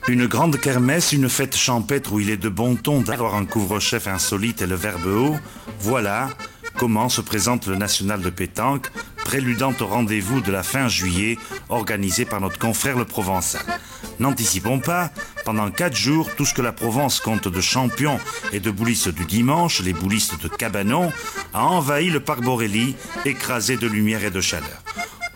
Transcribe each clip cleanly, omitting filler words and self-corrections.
Une grande kermesse, une fête champêtre où il est de bon ton d'avoir un couvre-chef insolite et le verbe haut, voilà comment se présente le national de pétanque, préludant au rendez-vous de la fin juillet organisé par notre confrère le Provençal. N'anticipons pas, pendant 4 jours, tout ce que la Provence compte de champions et de boulistes du dimanche, les boulistes de Cabanon, a envahi le parc Borelli, écrasé de lumière et de chaleur.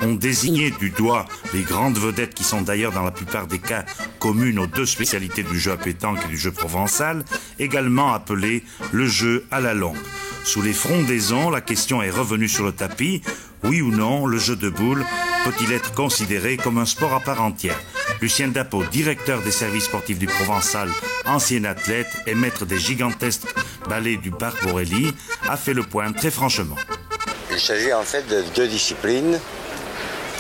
On désignait du doigt les grandes vedettes qui sont d'ailleurs dans la plupart des cas communes aux deux spécialités du jeu à pétanque et du jeu provençal, également appelé le jeu à la longue. Sous les frondaisons, la question est revenue sur le tapis. Oui ou non, le jeu de boules peut-il être considéré comme un sport à part entière? Lucien Dapot, directeur des services sportifs du Provençal, ancien athlète et maître des gigantesques ballets du parc Borelli, a fait le point très franchement. Il s'agit en fait de 2 disciplines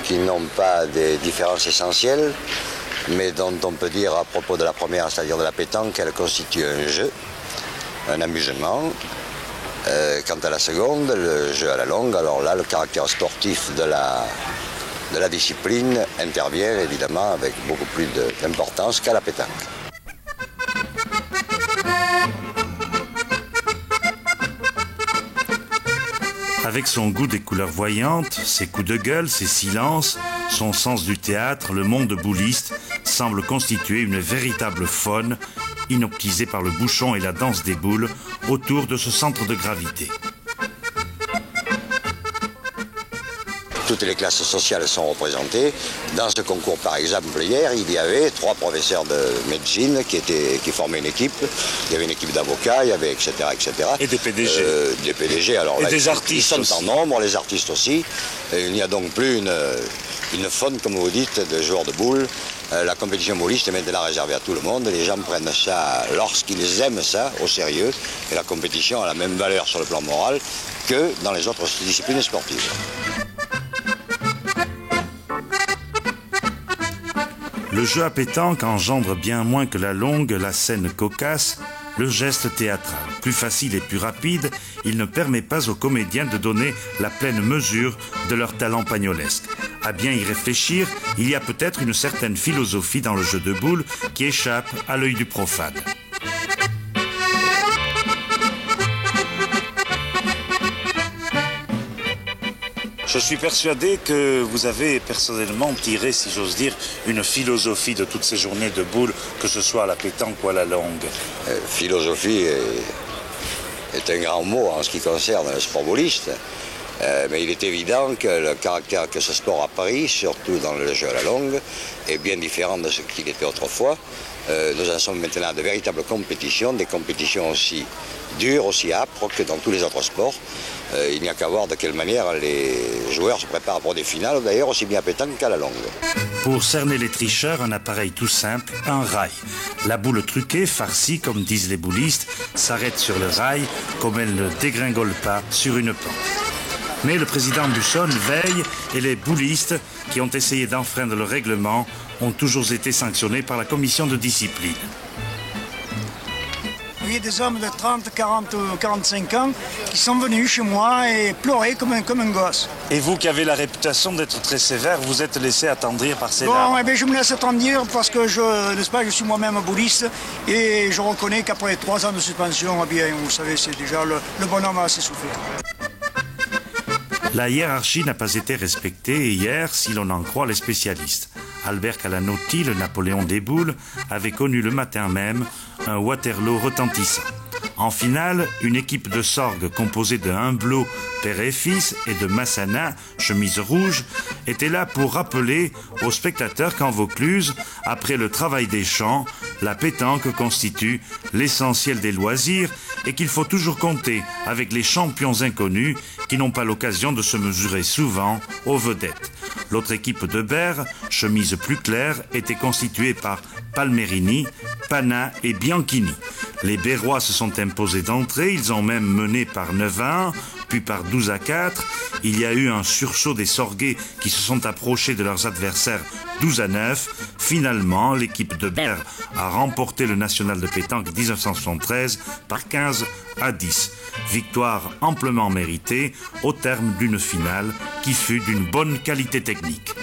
qui n'ont pas des différences essentielles, mais dont on peut dire à propos de la première, c'est-à-dire de la pétanque, qu'elle constitue un jeu, un amusement. Quant à la seconde, le jeu à la longue, alors là, le caractère sportif de la discipline intervient évidemment avec beaucoup plus d'importance qu'à la pétanque. Avec son goût des couleurs voyantes, ses coups de gueule, ses silences, son sens du théâtre, le monde bouliste semble constituer une véritable faune, inoptisée par le bouchon et la danse des boules autour de ce centre de gravité. Toutes les classes sociales sont représentées. Dans ce concours, par exemple, hier, il y avait 3 professeurs de médecine qui formaient une équipe. Il y avait une équipe d'avocats, il y avait etc. Et des PDG. Des PDG, alors et là, des artistes ils sont en nombre, les artistes aussi. Et il n'y a donc plus une faune, comme vous dites, de joueurs de boules. La compétition bouliste est maintenant réservée à tout le monde. Les gens prennent ça, lorsqu'ils aiment ça, au sérieux. Et la compétition a la même valeur sur le plan moral que dans les autres disciplines sportives. Le jeu à pétanque engendre bien moins que la longue, la scène cocasse, le geste théâtral. Plus facile et plus rapide, il ne permet pas aux comédiens de donner la pleine mesure de leur talent pagnolesque. À bien y réfléchir, il y a peut-être une certaine philosophie dans le jeu de boules qui échappe à l'œil du profane. Je suis persuadé que vous avez personnellement tiré, si j'ose dire, une philosophie de toutes ces journées de boules, que ce soit à la pétanque ou à la longue. Philosophie est un grand mot en ce qui concerne le sport bouliste. Mais il est évident que le caractère que ce sport a pris, surtout dans le jeu à la longue, est bien différent de ce qu'il était autrefois. Nous en sommes maintenant à de véritables compétitions, des compétitions aussi dures, aussi âpres que dans tous les autres sports. Il n'y a qu'à voir de quelle manière les joueurs se préparent pour des finales, d'ailleurs aussi bien à pétanque qu'à la longue. Pour cerner les tricheurs, un appareil tout simple, un rail. La boule truquée, farcie, comme disent les boulistes, s'arrête sur le rail comme elle ne dégringole pas sur une pente. Mais le président Bussonne veille et les boulistes qui ont essayé d'enfreindre le règlement ont toujours été sanctionnés par la commission de discipline. Il y a des hommes de 30, 40 ou 45 ans qui sont venus chez moi et pleuraient comme un gosse. Et vous qui avez la réputation d'être très sévère, vous êtes laissé attendrir par ces larmes. larmes. Bon, eh bien, je me laisse attendrir parce que je suis moi-même bouliste et je reconnais qu'après 3 ans de suspension, eh bien, vous savez, c'est déjà le bonhomme a assez souffert. La hiérarchie n'a pas été respectée hier, si l'on en croit les spécialistes. Albert Calanotti, le Napoléon des boules, avait connu le matin même un Waterloo retentissant. En finale, une équipe de Sorgues composée de Humblot, père et fils, et de Massana, chemise rouge, était là pour rappeler aux spectateurs qu'en Vaucluse, après le travail des champs, la pétanque constitue l'essentiel des loisirs et qu'il faut toujours compter avec les champions inconnus qui n'ont pas l'occasion de se mesurer souvent aux vedettes. L'autre équipe de Berre, chemise plus claire, était constituée par Palmerini, Pana et Bianchini. Les Berrois se sont imposés d'entrée, ils ont même mené par 9-1, puis par 12-4. Il y a eu un sursaut des Sorguais qui se sont approchés de leurs adversaires 12-9. Finalement, l'équipe de Berre a remporté le national de pétanque 1973 par 15-10. Victoire amplement méritée au terme d'une finale qui fut d'une bonne qualité technique.